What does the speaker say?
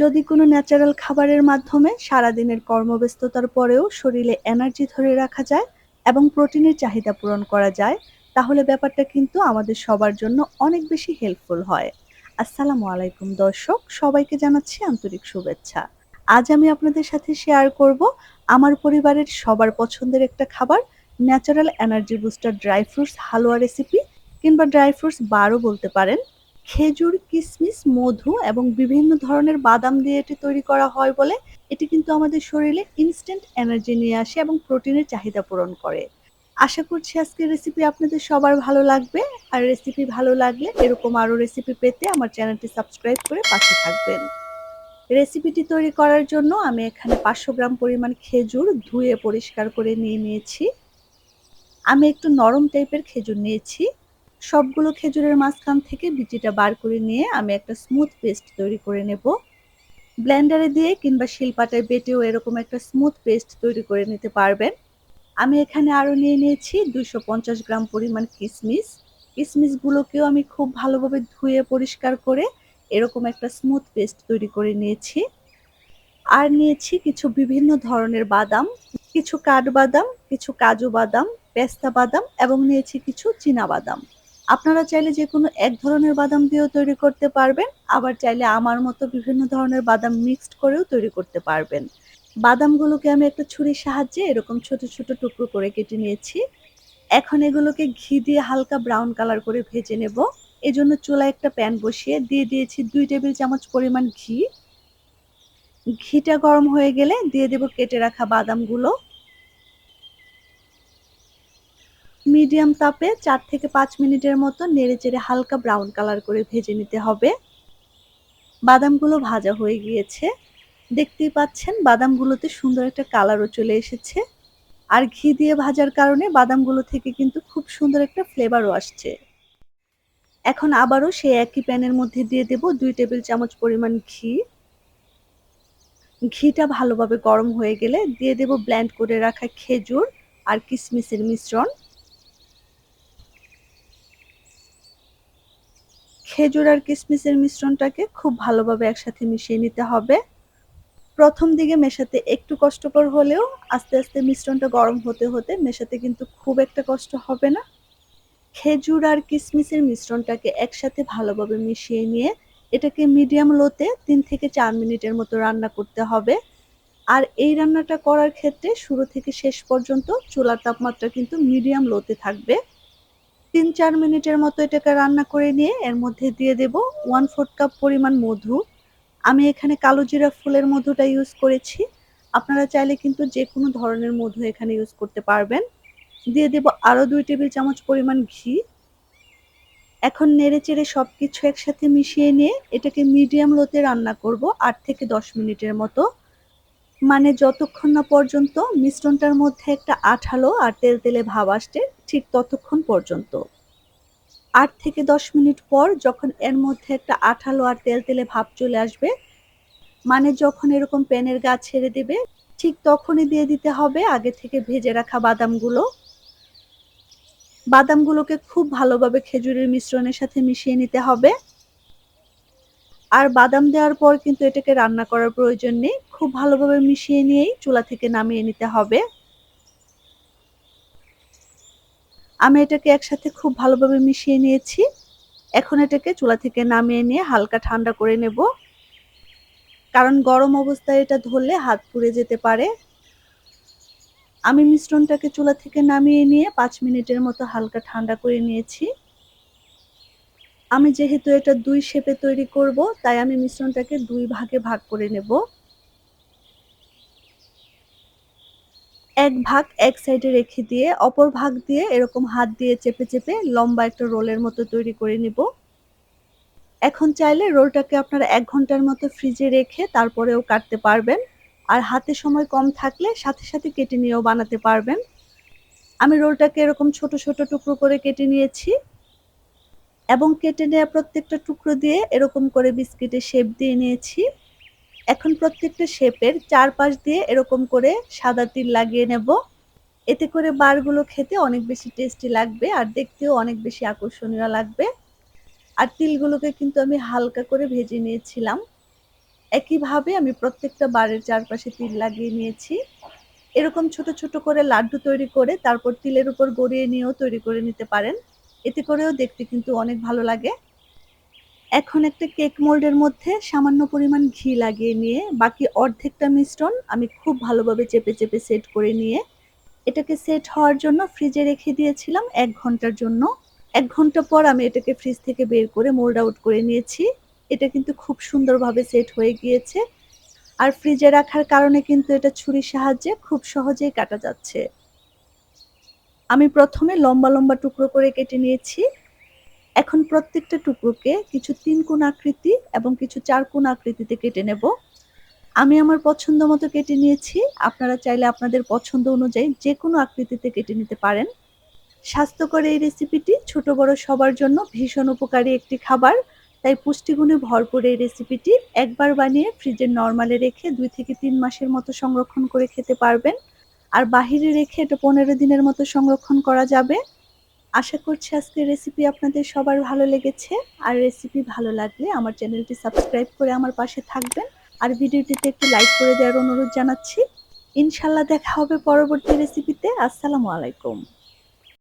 যদি কোনো ন্যাচারাল খাবারের মাধ্যমে সারাদিনের কর্মব্যস্ততার পরেও শরীরে এনার্জি ধরে রাখা যায় এবং প্রোটিনের চাহিদা পূরণ করা যায়, তাহলে ব্যাপারটা কিন্তু আমাদের সবার জন্য অনেক বেশি হেল্পফুল হয়। আসসালামু আলাইকুম দর্শক, সবাইকে জানাচ্ছি আন্তরিক শুভেচ্ছা। আজ আমি আপনাদের সাথে শেয়ার করব আমার পরিবারের সবার পছন্দের একটা খাবার, natural energy booster dry fruits halwa recipe, কিংবা ড্রাই ফ্রুটস বারও বলতে পারেন। খেজুর, কিশমিশ, মধু এবং বিভিন্ন ধরনের বাদাম দিয়ে এটি তৈরি করা হয় বলে এটি কিন্তু আমাদের শরীরে ইনস্ট্যান্ট এনার্জি নিয়ে আসে এবং প্রোটিনের চাহিদা পূরণ করে। আশা করছি আজকের রেসিপি আপনাদের সবার ভালো লাগবে। আর রেসিপি ভালো লাগলে এরকম আরও রেসিপি পেতে আমার চ্যানেলটি সাবস্ক্রাইব করে পাশে থাকবেন। রেসিপিটি তৈরি করার জন্য আমি এখানে 500 গ্রাম পরিমাণ খেজুর ধুয়ে পরিষ্কার করে নিয়ে নিয়েছি। আমি একটু নরম টাইপের খেজুর নিয়েছি। সবগুলো খেজুরের মাঝখান থেকে বিচিটা বার করে নিয়ে আমি একটা স্মুথ পেস্ট তৈরি করে নেব। ব্লেন্ডারে দিয়ে কিংবা শিলপাটায় বেটেও এরকম একটা স্মুথ পেস্ট তৈরি করে নিতে পারবেন। আমি এখানে আরও নিয়ে নিয়েছি 250 গ্রাম পরিমাণ কিশমিশ। কিশমিশগুলোকেও আমি খুব ভালোভাবে ধুয়ে পরিষ্কার করে এরকম একটা স্মুথ পেস্ট তৈরি করে নিয়েছি। আর নিয়েছি কিছু বিভিন্ন ধরনের বাদাম, কিছু কাঠবাদাম, কিছু কাজু বাদাম, পেস্তা বাদাম এবং নিয়েছি কিছু চীনা বাদাম। আপনারা চাইলে যেকোনো এক ধরনের বাদাম দিয়েও তৈরি করতে পারবেন, আবার চাইলে আমার মতো বিভিন্ন ধরনের বাদাম মিক্সড করেও তৈরি করতে পারবেন। বাদামগুলোকে আমি একটা ছুরির সাহায্যে এরকম ছোট ছোট টুকরো করে কেটে নিয়েছি। এখন এগুলোকে ঘি দিয়ে হালকা ব্রাউন কালার করে ভেজে নেব। এজন্য চুলায় একটা প্যান বসিয়ে দিয়ে দিয়েছি 2 টেবিল চামচ পরিমাণ ঘি। ঘিটা গরম হয়ে গেলে দিয়ে দেব কেটে রাখা বাদামগুলো। মিডিয়াম তাপে 4 থেকে 5 মিনিটের মতো নেড়েচেড়ে হালকা ব্রাউন কালার করে ভেজে নিতে হবে। বাদামগুলো ভাজা হয়ে গিয়েছে। দেখতেই পাচ্ছেন বাদামগুলোতে সুন্দর একটা কালারও চলে এসেছে। আর ঘি দিয়ে ভাজার কারণে বাদামগুলো থেকে কিন্তু খুব সুন্দর একটা ফ্লেভারও আসছে। এখন আবারও সেই একই প্যানের মধ্যে দিয়ে দেব 2 টেবিল চামচ পরিমাণ ঘি। ঘিটা ভালোভাবে গরম হয়ে গেলে দিয়ে দেব ব্লেন্ড করে রাখা খেজুর আর কিশমিশের মিশ্রণ। খেজুর আর কিশমিশের মিশ্রণটাকে খুব ভালোভাবে একসাথে মিশিয়ে নিতে হবে। প্রথম দিকে মেশাতে একটু কষ্টকর হলেও আস্তে আস্তে মিশ্রণটা গরম হতে হতে মেশাতে কিন্তু খুব একটা কষ্ট হবে না। খেজুর আর কিশমিশের মিশ্রণটাকে একসাথে ভালোভাবে মিশিয়ে নিয়ে এটাকে মিডিয়াম লোতে 3 থেকে 4 মিনিটের মতো রান্না করতে হবে। আর এই রান্নাটা করার ক্ষেত্রে শুরু থেকে শেষ পর্যন্ত চুলার তাপমাত্রা কিন্তু মিডিয়াম লোতে থাকবে। 3-4 মিনিটের মতো এটাকে রান্না করে নিয়ে এর মধ্যে দিয়ে দেব 1/4 কাপ পরিমাণ মধু। আমি এখানে কালো জিরা ফুলের মধুটা ইউজ করেছি। আপনারা চাইলে কিন্তু যেকোনো ধরনের মধু এখানে ইউজ করতে পারবেন। দিয়ে দেব আরও 2 টেবিল চামচ পরিমাণ ঘি। এখন নেড়েচেড়ে সবকিছু একসাথে মিশিয়ে নিয়ে এটাকে মিডিয়াম লোতে রান্না করব 8 থেকে 10 মিনিটের মতো। মানে যতক্ষণ না পর্যন্ত মিশ্রণটার মধ্যে একটা আঠালো আর তেলতেলে ভাব আসছে, ঠিক ততক্ষণ পর্যন্ত। 8 থেকে 10 মিনিট পর যখন এর মধ্যে একটা আঠালো আর তেলতেলে ভাব চলে আসবে, মানে যখন এরকম প্যানের গা ছেড়ে দেবে, ঠিক তখনই দিয়ে দিতে হবে আগে থেকে ভেজে রাখা বাদামগুলো। বাদামগুলোকে খুব ভালোভাবে খেজুরের মিশ্রণের সাথে মিশিয়ে নিতে হবে। আর বাদাম দেওয়ার পর কিন্তু এটাকে রান্না করার প্রয়োজন নেই। খুব ভালোভাবে মিশিয়ে নিয়েই চুলা থেকে নামিয়ে নিতে হবে। আমি এটাকে একসাথে খুব ভালোভাবে মিশিয়ে নিয়েছি। এখন এটাকে চুলা থেকে নামিয়ে নিয়ে হালকা ঠান্ডা করে নেব। কারণ গরম অবস্থায় এটা ধরলে হাত পুড়ে যেতে পারে। আমি মিশ্রণটাকে চুলা থেকে নামিয়ে নিয়ে 5 মিনিটের মতো হালকা ঠান্ডা করে নিয়েছি। আমি যেহেতু এটা 2 শেপে তৈরি করব, তাই আমি মিশ্রণটাকে 2 ভাগে ভাগ করে নেব। এক ভাগ এক সাইডে রেখে দিয়ে অপর ভাগ দিয়ে এরকম হাত দিয়ে চেপে চেপে লম্বা একটা রোলের মতো তৈরি করে নেব। এখন চাইলে রোলটাকে আপনারা 1 ঘন্টার মতো ফ্রিজে রেখে তারপরেও কাটতে পারবেন। আর হাতে সময় কম থাকলে সাথে সাথে কেটে নিয়েও বানাতে পারবেন। আমি রোলটাকে এরকম ছোট ছোট টুকরো করে কেটে নিয়েছি এবং কেটে নেওয়া প্রত্যেকটা টুকরো দিয়ে এরকম করে বিস্কিটের শেপ দিয়ে নিয়েছি। এখন প্রত্যেকটা শেপের চারপাশ দিয়ে এরকম করে সাদা তিল লাগিয়ে নেব। এতে করে বারগুলো খেতে অনেক বেশি টেস্টি লাগবে আর দেখতেও অনেক বেশি আকর্ষণীয় লাগবে। আর তিলগুলোকে কিন্তু আমি হালকা করে ভেজে নিয়েছিলাম। একইভাবে আমি প্রত্যেকটা বারের চারপাশে তিল লাগিয়ে নিয়েছি। এরকম ছোট, ছোট করে লাড্ডু তৈরি করে তারপর তিলের উপর গড়িয়ে নিয়েও তৈরি করে নিতে পারেন। এতে করেও দেখতে কিন্তু অনেক ভালো লাগে। এখন একটা কেক মোল্ডের মধ্যে সামান্য পরিমাণ ঘি লাগিয়ে নিয়ে বাকি অর্ধেকটা মিশ্রণ আমি খুব ভালোভাবে চেপে, চেপে সেট করে নিয়ে এটাকে সেট হওয়ার জন্য ফ্রিজে রেখে দিয়েছিলাম ১ ঘন্টার জন্য। ১ ঘন্টা পর আমি এটাকে ফ্রিজ থেকে বের করে মোল্ড আউট করে নিয়েছি। এটা কিন্তু খুব সুন্দরভাবে সেট হয়ে গিয়েছে। আর ফ্রিজে রাখার কারণে কিন্তু এটা ছুরির সাহায্যে খুব সহজেই কাটা যাচ্ছে। আমি ১ম এ লম্বা, লম্বা টুকরো করে কেটে নিয়েছি। এখন প্রত্যেকটা টুকরোকে কিছু ৩ কোণ আকৃতি এবং কিছু ৪ কোণ আকৃতিতে কেটে নেব। আমি আমার পছন্দ মতো কেটে নিয়েছি। আপনারা চাইলে আপনাদের পছন্দ অনুযায়ী যেকোনো আকৃতিতে কেটে নিতে পারেন। স্বাস্থ্যকর এই রেসিপিটি ছোট বড় সবার জন্য ভীষণ উপকারী একটি খাবার। তাই পুষ্টিগুণে ভরপুর এই রেসিপিটি একবার বানিয়ে ফ্রিজের নরমালে রেখে ২ থেকে ৩ মাসের মতো সংরক্ষণ করে খেতে পারবেন। আর বাহিরে রেখে এটা ১৫ দিনের মতো সংরক্ষণ করা যাবে। আশা করছি আজকের রেসিপি আপনাদের সবার ভালো লেগেছে। আর রেসিপি ভালো লাগলে আমার চ্যানেলটি সাবস্ক্রাইব করে আমার পাশে থাকবেন। আর ভিডিওটিতে একটু লাইক করে দেওয়ার অনুরোধ জানাচ্ছি। ইনশাআল্লাহ দেখা হবে পরবর্তী রেসিপিতে। আসসালামু আলাইকুম।